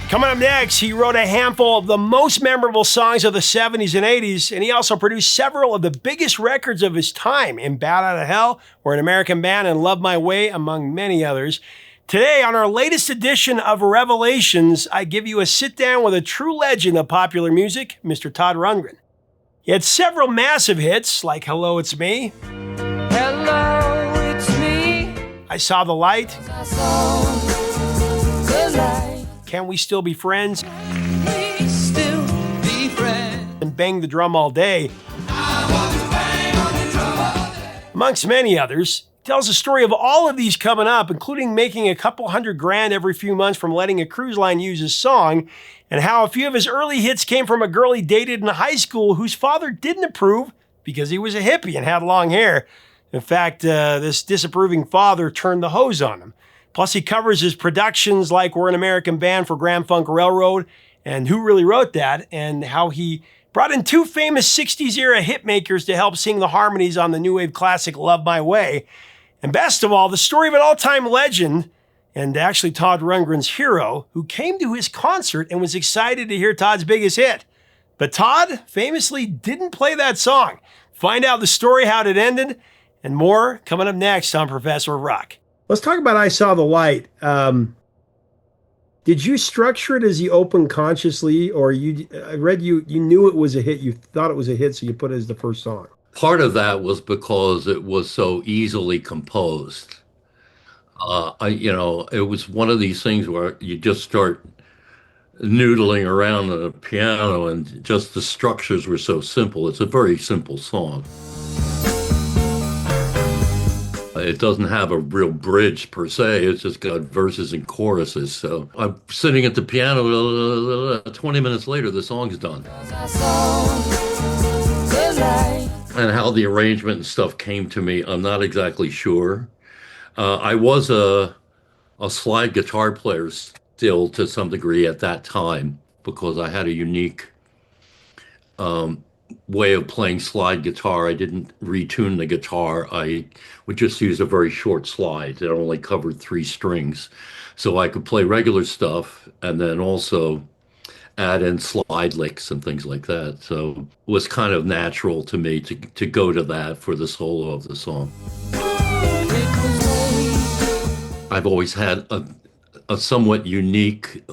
Coming up next, he wrote a handful of the most memorable songs of the 70s and 80s, and he also produced several of the biggest records of his time in Bat Out of Hell, We're an American Band, and Love My Way, among many others. Today, on our latest edition of Revelations, I give you a sit-down with a true legend of popular music, Mr. Todd Rundgren. He had several massive hits, like Hello, It's Me. Hello, it's me. I Saw the Light. I saw the light. Can We Still Be Friends? We still be friends. And Bang the Drum All Day. Amongst many others, he tells the story of all of these coming up, including making a couple $100,000 every few months from letting a cruise line use his song, and how a few of his early hits came from a girl he dated in high school whose father didn't approve because he was a hippie and had long hair. In fact, this disapproving father turned the hose on him. Plus, he covers his productions like We're an American Band for Grand Funk Railroad and Who Really Wrote That, and how he brought in two famous 60s-era hitmakers to help sing the harmonies on the new wave classic Love My Way. And best of all, the story of an all-time legend, and actually Todd Rundgren's hero, who came to his concert and was excited to hear Todd's biggest hit. But Todd famously didn't play that song. Find out the story, how it ended, and more coming up next on Professor of Rock. Let's talk about I Saw the Light. Did you structure it as you opened consciously, or I read you knew it was a hit, you thought it was a hit, so you put it as the first song? Part of that was because it was so easily composed. It was one of these things where you just start noodling around on a piano, and just the structures were so simple. It's a very simple song. It doesn't have a real bridge per se. It's just got verses and choruses. So I'm sitting at the piano, 20 minutes later, the song's done. And how the arrangement and stuff came to me, I'm not exactly sure. I was a slide guitar player still to some degree at that time, because I had a unique way of playing slide guitar. I didn't retune the guitar. I would just use a very short slide that only covered 3 strings. So I could play regular stuff and then also add in slide licks and things like that. So it was kind of natural to me to go to that for the solo of the song. I've always had a somewhat unique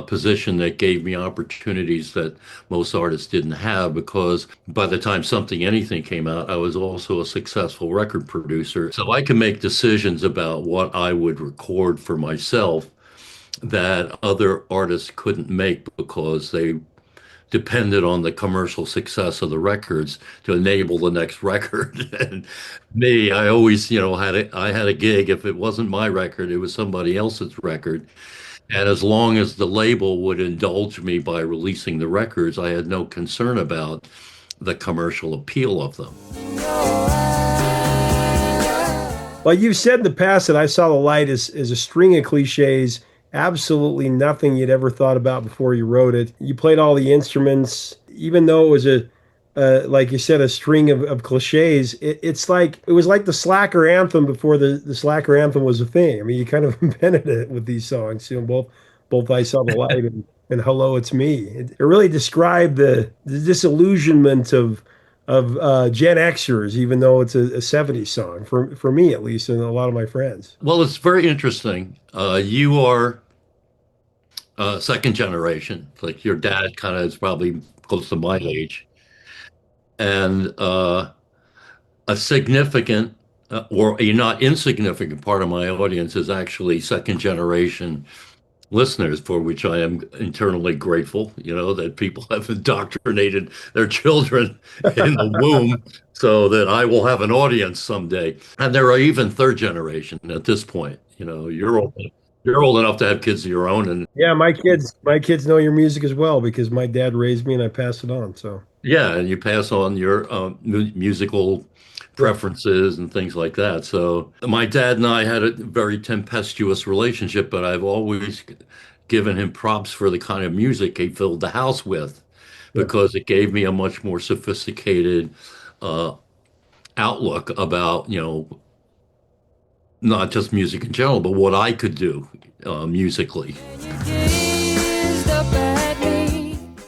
position that gave me opportunities that most artists didn't have, because by the time Something Anything came out, I was also a successful record producer. So I can make decisions about what I would record for myself that other artists couldn't make, because they depended on the commercial success of the records to enable the next record. And me, I always, I had a gig. If it wasn't my record, it was somebody else's record. And as long as the label would indulge me by releasing the records, I had no concern about the commercial appeal of them. Well, you've said in the past that I Saw the Light is a string of cliches, absolutely nothing you'd ever thought about before you wrote it. You played all the instruments, even though it was like you said, a string of cliches. It was like the Slacker anthem before the Slacker anthem was a thing. I mean, you kind of invented it with these songs, both I Saw the Light and Hello, It's Me. It really described the disillusionment of Gen Xers, even though it's a 70s song, for me at least, and a lot of my friends. Well, it's very interesting. You are second generation, like your dad kind of is probably close to my age. And a significant or a not insignificant part of my audience is actually second generation listeners, for which I am internally grateful, that people have indoctrinated their children in the womb so that I will have an audience someday. And there are even third generation at this point. You're old enough to have kids of your own. And yeah, my kids know your music as well, because my dad raised me and I passed it on. So yeah, and you pass on your musical preferences and things like that. So my dad and I had a very tempestuous relationship, but I've always given him props for the kind of music he filled the house with, because it gave me a much more sophisticated outlook about, not just music in general, but what I could do musically.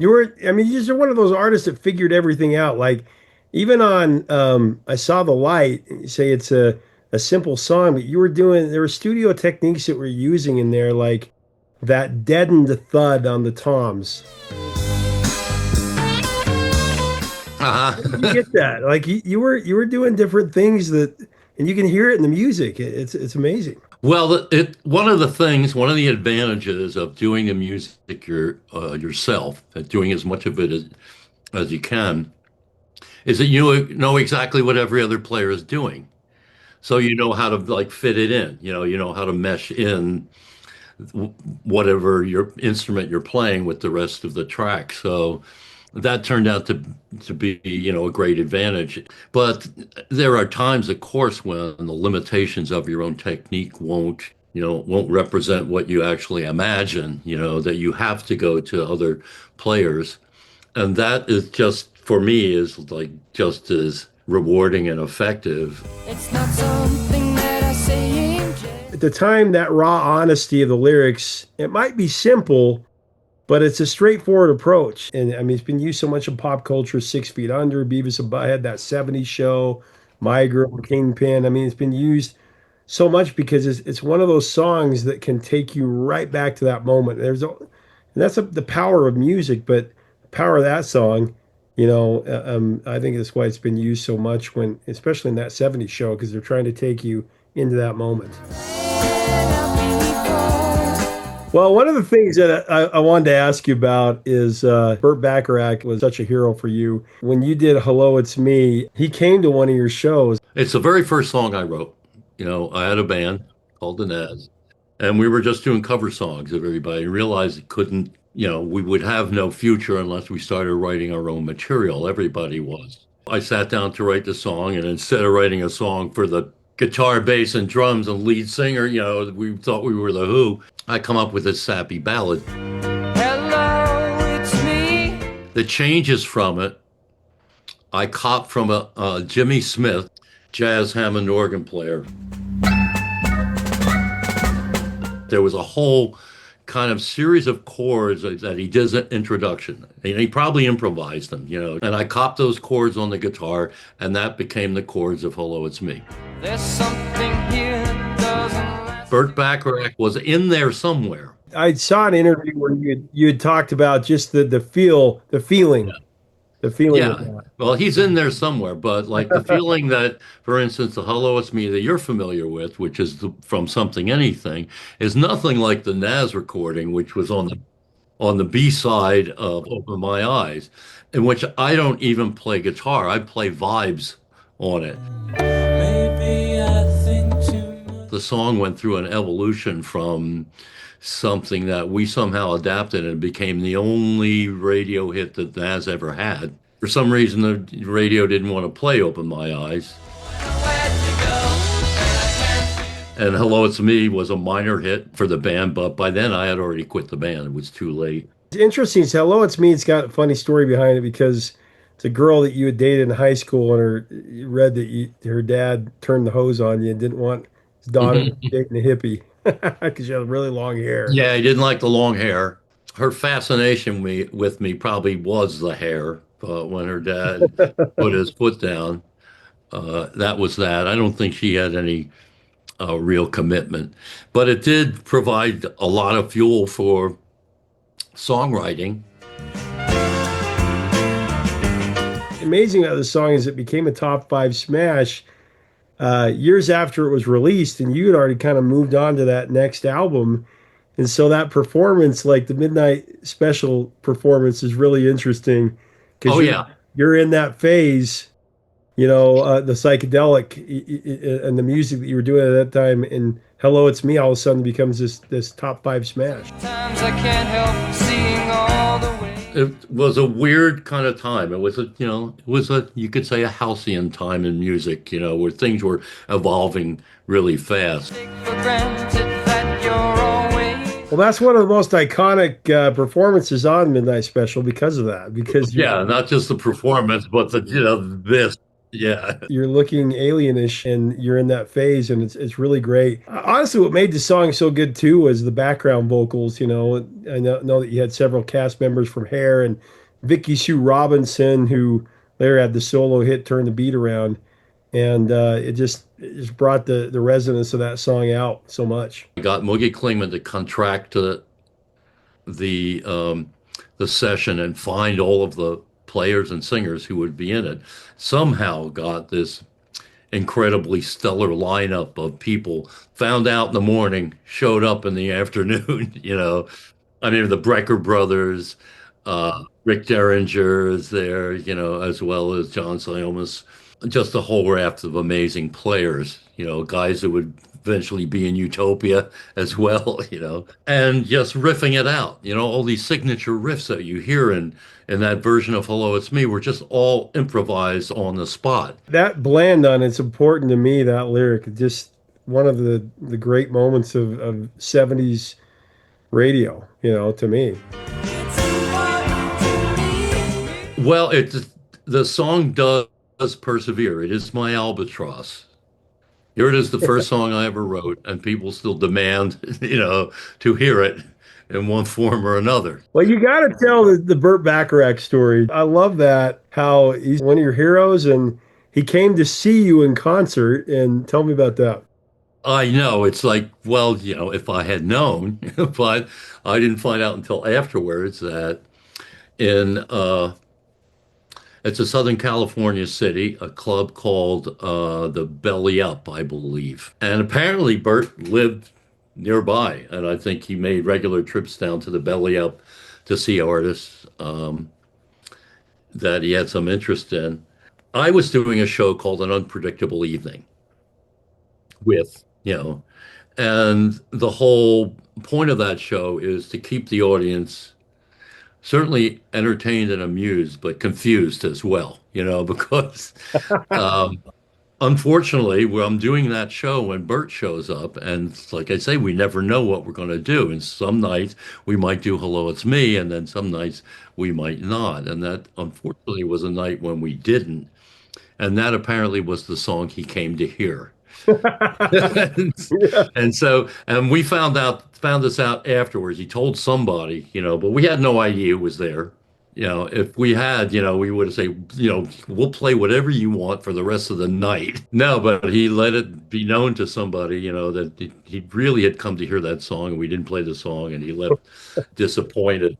I mean, you're one of those artists that figured everything out. Like, even on I Saw the Light, you say it's a simple song, but there were studio techniques that we're using in there, like that deadened thud on the toms. You Uh-huh. get that? Like you were doing different things that, and you can hear it in the music. It's amazing. Well, one of the things, one of the advantages of doing the music yourself, doing as much of it as you can, is that you know exactly what every other player is doing. So you know how to like fit it in. You know how to mesh in whatever your instrument you're playing with the rest of the track. So that turned out to be, a great advantage. But there are times, of course, when the limitations of your own technique won't represent what you actually imagine, that you have to go to other players. And that is just, for me, is like just as rewarding and effective. It's not something that I say in At the time, that raw honesty of the lyrics, it might be simple, but it's a straightforward approach. And I mean, it's been used so much in pop culture, 6 Feet Under, Beavis and Butthead, that '70s show, My Girl, Kingpin. I mean, it's been used so much because it's one of those songs that can take you right back to that moment. And that's the power of music, but the power of that song, I think that's why it's been used so much especially in that '70s show, because they're trying to take you into that moment. Well, one of the things that I wanted to ask you about is Burt Bacharach was such a hero for you. When you did Hello, It's Me, he came to one of your shows. It's the very first song I wrote. I had a band called the Naz, and we were just doing cover songs of everybody. And realized it couldn't, we would have no future unless we started writing our own material. Everybody was. I sat down to write the song, and instead of writing a song for the guitar, bass, and drums and lead singer, we thought we were the Who. I come up with this sappy ballad. Hello, it's me. The changes from it, I copped from a Jimmy Smith, jazz Hammond organ player. There was a whole kind of series of chords that he did an introduction, and he probably improvised them, and I copped those chords on the guitar, and that became the chords of Hello, It's Me. There's something here that doesn't last. Burt Bacharach was in there somewhere. I saw an interview where you had talked about just the feeling Yeah, of that. well, he's in there somewhere, but like the feeling that, for instance, the Hello, It's Me that you're familiar with, which is from Something Anything, is nothing like the Naz recording, which was on the B side of Open My Eyes, in which I don't even play guitar. I play vibes on it. Maybe I think too much. The song went through an evolution from something that we somehow adapted and became the only radio hit that Naz ever had. For some reason, the radio didn't want to play Open My Eyes. And Hello, It's Me was a minor hit for the band, but by then I had already quit the band. It was too late. It's interesting. So Hello, It's Me. It's got a funny story behind it because it's a girl that you had dated in high school, and you read that her dad turned the hose on you and didn't want his daughter dating a hippie because she had really long hair. Yeah, he didn't like the long hair. Her fascination with me probably was the hair, but when her dad put his foot down, that was that. I don't think she had any real commitment, but it did provide a lot of fuel for songwriting. Amazing how the song is, it became a top five smash years after it was released, and you had already kind of moved on to that next album. And so that performance, like the Midnight Special performance, is really interesting because Oh yeah, you're in that phase, the psychedelic and the music that you were doing at that time. And Hello, It's Me all of a sudden becomes this top five smash. Times I can't help seeing all the way. it was a weird kind of time. It was you could say a halcyon time in music, where things were evolving really fast. Take for granted that you're always. Well, that's one of the most iconic performances on Midnight Special because of that. Because Yeah, not just the performance, but this. Yeah. You're looking alienish and you're in that phase, and it's really great. Honestly, what made the song so good too was the background vocals. I know that you had several cast members from Hair and Vicky Sue Robinson, who later had the solo hit "Turn the Beat Around," and it just brought the resonance of that song out so much. I got Moogie Klingman to contract the the session and find all of the players and singers who would be in it. Somehow got this incredibly stellar lineup of people. Found out in the morning, showed up in the afternoon. I mean, the Brecker brothers, Rick Derringer is there, as well as John Siomas. Just a whole raft of amazing players, guys that would eventually be in Utopia as well, and just riffing it out, all these signature riffs that you hear in that version of Hello, It's Me were just all improvised on the spot. That blend on it's important to me, that lyric, just one of the great moments of 70s radio, to me. Well, the song does persevere. It is my albatross. Here it is, the first song I ever wrote, and people still demand, to hear it in one form or another. Well, you got to tell the Burt Bacharach story. I love that, how he's one of your heroes and he came to see you in concert. And tell me about that. I know it's like, well, if I had known, but I didn't find out until afterwards that in it's a Southern California city, a club called the Belly Up, I believe. And apparently Bert lived nearby, and I think he made regular trips down to the Belly Up to see artists that he had some interest in. I was doing a show called An Unpredictable Evening with, and the whole point of that show is to keep the audience certainly entertained and amused, but confused as well, because um, unfortunately, when I'm doing that show when Bert shows up, and like I say, we never know what we're going to do. And some nights we might do Hello, It's Me, and then some nights we might not. And that unfortunately was a night when we didn't. And that apparently was the song he came to hear. and, Yeah. and we found this out afterwards. He told somebody, but we had no idea who was there. If we had, we would have said, we'll play whatever you want for the rest of the night. No, but he let it be known to somebody, that he really had come to hear that song, and we didn't play the song, and he left disappointed.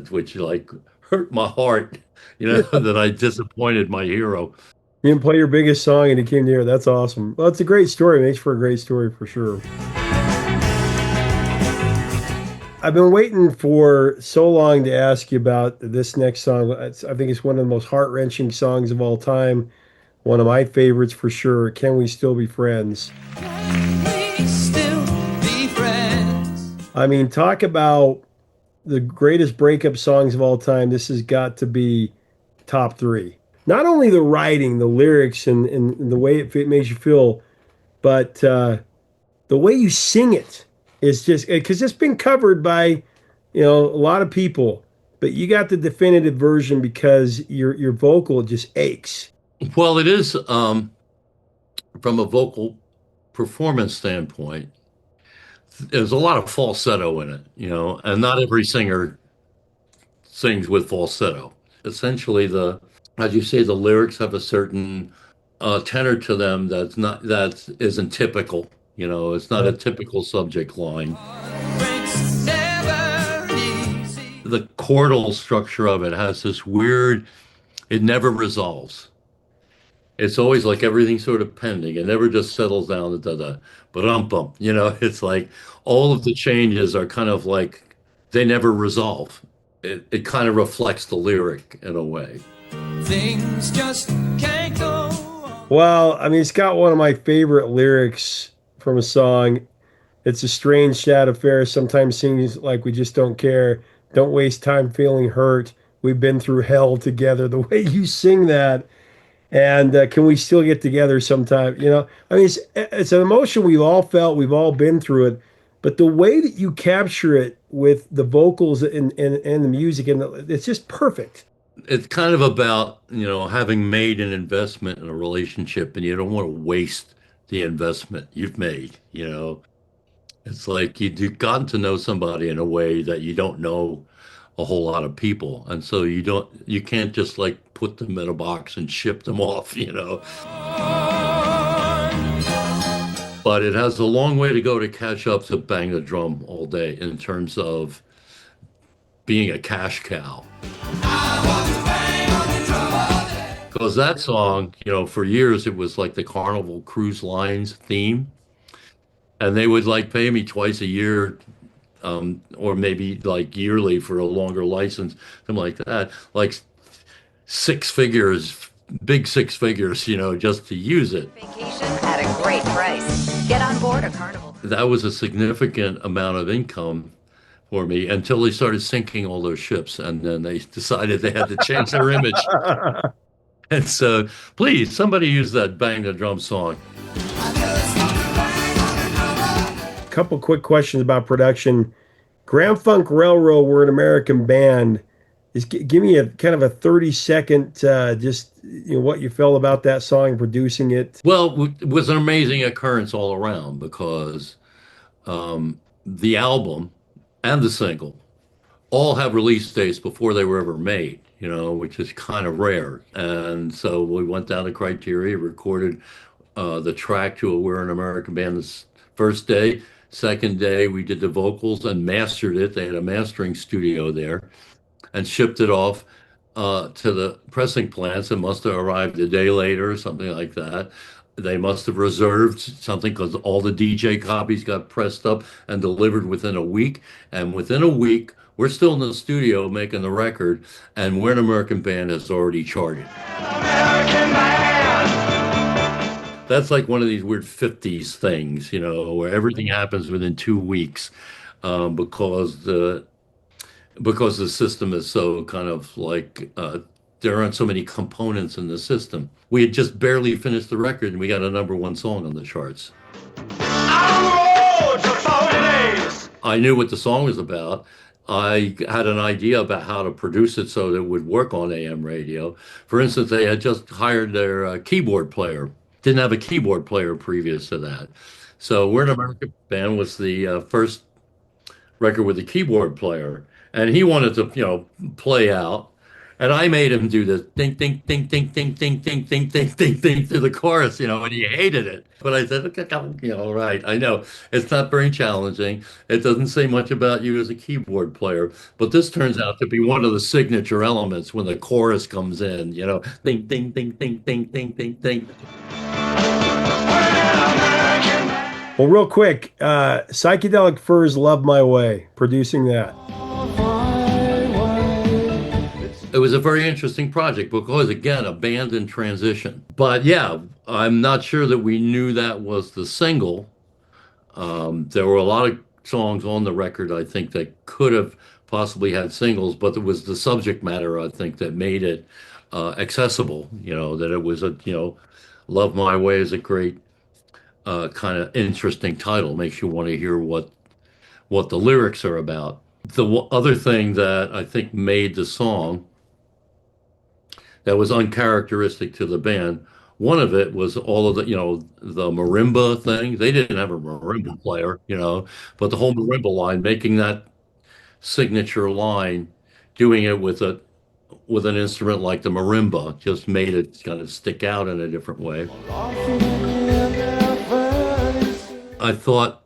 Which like hurt my heart, that I disappointed my hero. You didn't play your biggest song and he came here. That's awesome. Well, it's a great story. Makes for a great story for sure. I've been waiting for so long to ask you about this next song. I think it's one of the most heart-wrenching songs of all time. One of my favorites for sure. Can We Still Be Friends? We still be friends. I mean, talk about the greatest breakup songs of all time. This has got to be top three. Not only the writing, the lyrics, and the way it makes you feel, but the way you sing it is just because it's been covered by, a lot of people, but you got the definitive version because your vocal just aches. Well, it is from a vocal performance standpoint. There's a lot of falsetto in it, and not every singer sings with falsetto. Essentially, as you say, the lyrics have a certain tenor to them that isn't typical. It's not a typical subject line. It's never easy. The chordal structure of it has this weird, it never resolves. It's always like everything's sort of pending. It never just settles down to da da, but bump. It's like all of the changes are kind of like they never resolve. It kind of reflects the lyric in a way. Things just can't go on. Well, I mean, it's got one of my favorite lyrics from a song. It's a strange, sad affair. Sometimes seems like we just don't care. Don't waste time feeling hurt. We've been through hell together. The way you sing that, and can we still get together sometime? I mean, it's an emotion we've all felt. We've all been through it. But the way that you capture it with the vocals and the music, and it's just perfect. it's kind of about, having made an investment in a relationship and you don't want to waste the investment you've made, It's like you've gotten to know somebody in a way that you don't know a whole lot of people. And so you can't just like put them in a box and ship them off. But it has a long way to go to catch up to Bang the Drum All Day in terms of being a cash cow. Because that song, for years it was like the Carnival Cruise Lines theme. And they would like pay me twice a year, or maybe like yearly for a longer license, something like that. Like six figures, big six figures, just to use it. Vacation at a great price. Get on board a Carnival. That was a significant amount of income for me until they started sinking all those ships, and then they decided they had to change their image. And so, please, somebody use that Bang the Drum song. Couple quick questions about production. Grand Funk Railroad were an American band. Give me a kind of a 30-second, just what you felt about that song, producing it. Well, it was an amazing occurrence all around because the album and the single all have release dates before they were ever made, which is kind of rare. And so we went down to Criteria, recorded the track to a We're an American Band this first day. Second day, we did the vocals and mastered it. They had a mastering studio there and shipped it off to the pressing plants. It must have arrived a day later or something like that. They must have reserved something because all the DJ copies got pressed up and delivered within a week. And within a week, we're still in the studio making the record, and We're an American Band has already charted. American Band! That's like one of these weird 50s things, where everything happens within 2 weeks because the system is so kind of like there aren't so many components in the system. We had just barely finished the record and we got a #1 song on the charts. I knew what the song was about. I had an idea about how to produce it so that it would work on AM radio. For instance, they had just hired their keyboard player. Didn't have a keyboard player previous to that. So We're an American Band was the first record with a keyboard player. And he wanted to, play out. And I made him do this ding, ding, ding, ding, ding, ding, ding, ding, ding, ding, ding to the chorus, and he hated it. But I said, okay, all right, I know. It's not very challenging. It doesn't say much about you as a keyboard player. But this turns out to be one of the signature elements when the chorus comes in, ding, ding, ding, ding, ding, ding, ding, ding. Well, real quick, Psychedelic Furs, Love My Way, producing that. It was a very interesting project because, again, a band in transition. But yeah, I'm not sure that we knew that was the single. There were a lot of songs on the record, I think, that could have possibly had singles, but it was the subject matter, I think, that made it accessible, that it was Love My Way is a great kind of interesting title, makes you want to hear what the lyrics are about. The other thing that I think made the song that was uncharacteristic to the band. One of it was all of the marimba thing. They didn't have a marimba player, but the whole marimba line, making that signature line, doing it with an instrument like the marimba, just made it kind of stick out in a different way. I thought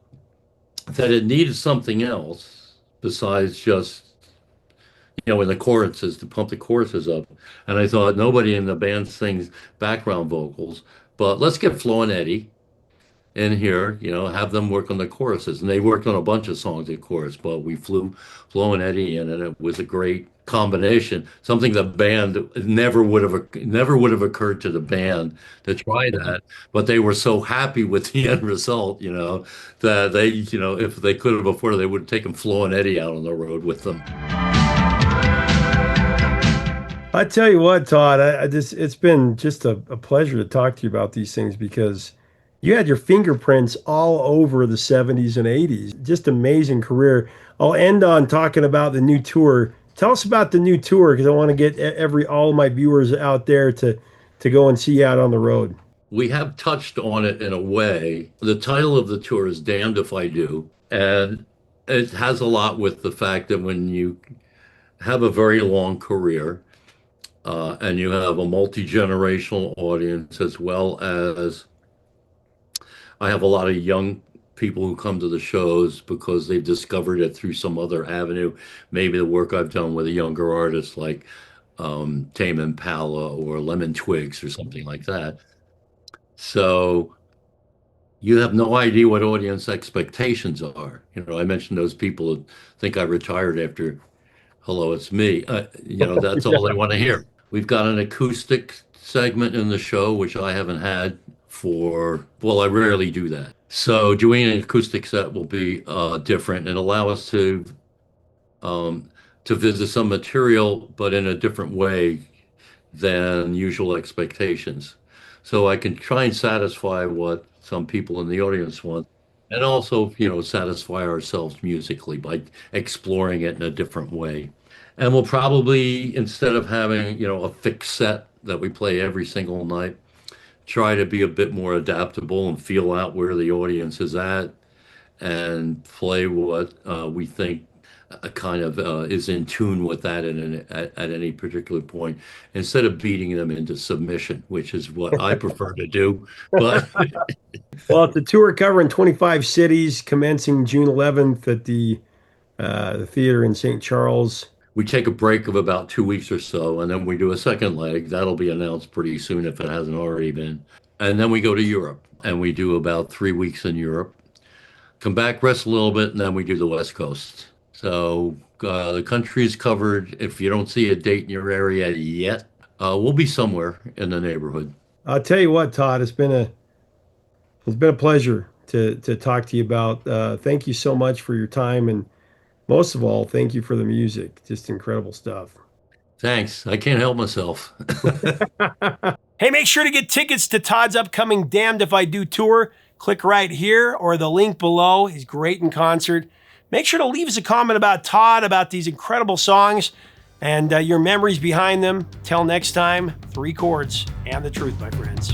that it needed something else besides just in the choruses, to pump the choruses up. And I thought nobody in the band sings background vocals, but let's get Flo and Eddie in here, have them work on the choruses. And they worked on a bunch of songs in chorus, but we flew Flo and Eddie in, and it was a great combination. Something the band never would have occurred to the band to try that, but they were so happy with the end result, that they, if they could have afforded, they would have taken Flo and Eddie out on the road with them. I tell you what, Todd, it's been just a pleasure to talk to you about these things because you had your fingerprints all over the 70s and 80s. Just amazing career. I'll end on talking about the new tour, Tell us about the new tour because I want to get all of my viewers out there to go and see you out on the road. We have touched on it in a way. The title of the tour is Damned If I Do. And it has a lot with the fact that when you have a very long career and you have a multi-generational audience, as well as I have a lot of young people who come to the shows because they've discovered it through some other avenue, maybe the work I've done with a younger artist like Tame Impala or Lemon Twigs or something like that. So you have no idea what audience expectations are. I mentioned those people who think I retired after Hello, It's Me. That's all they want to hear. We've got an acoustic segment in the show, which I haven't had well, I rarely do that. So doing an acoustic set will be different and allow us to visit some material, but in a different way than usual expectations. So I can try and satisfy what some people in the audience want, and also, satisfy ourselves musically by exploring it in a different way. And we'll probably, instead of having, a fixed set that we play every single night, try to be a bit more adaptable and feel out where the audience is at and play what we think kind of is in tune with that at any particular point, instead of beating them into submission, which is what I prefer to do. But Well, it's a tour covering 25 cities, commencing June 11th at the theater in St. Charles. we take a break of about 2 weeks or so, and then we do a second leg. That'll be announced pretty soon if it hasn't already been. And then we go to Europe, and we do about 3 weeks in Europe. Come back, rest a little bit, and then we do the West Coast. So the country is covered. If you don't see a date in your area yet, we'll be somewhere in the neighborhood. I'll tell you what, Todd, it's been a pleasure to talk to you about. Thank you so much for your time, and most of all, thank you for the music. Just incredible stuff. Thanks. I can't help myself. Hey, make sure to get tickets to Todd's upcoming Damned If I Do tour. Click right here or the link below. He's great in concert. Make sure to leave us a comment about Todd, about these incredible songs, and your memories behind them. Till next time, 3 chords and the truth, my friends.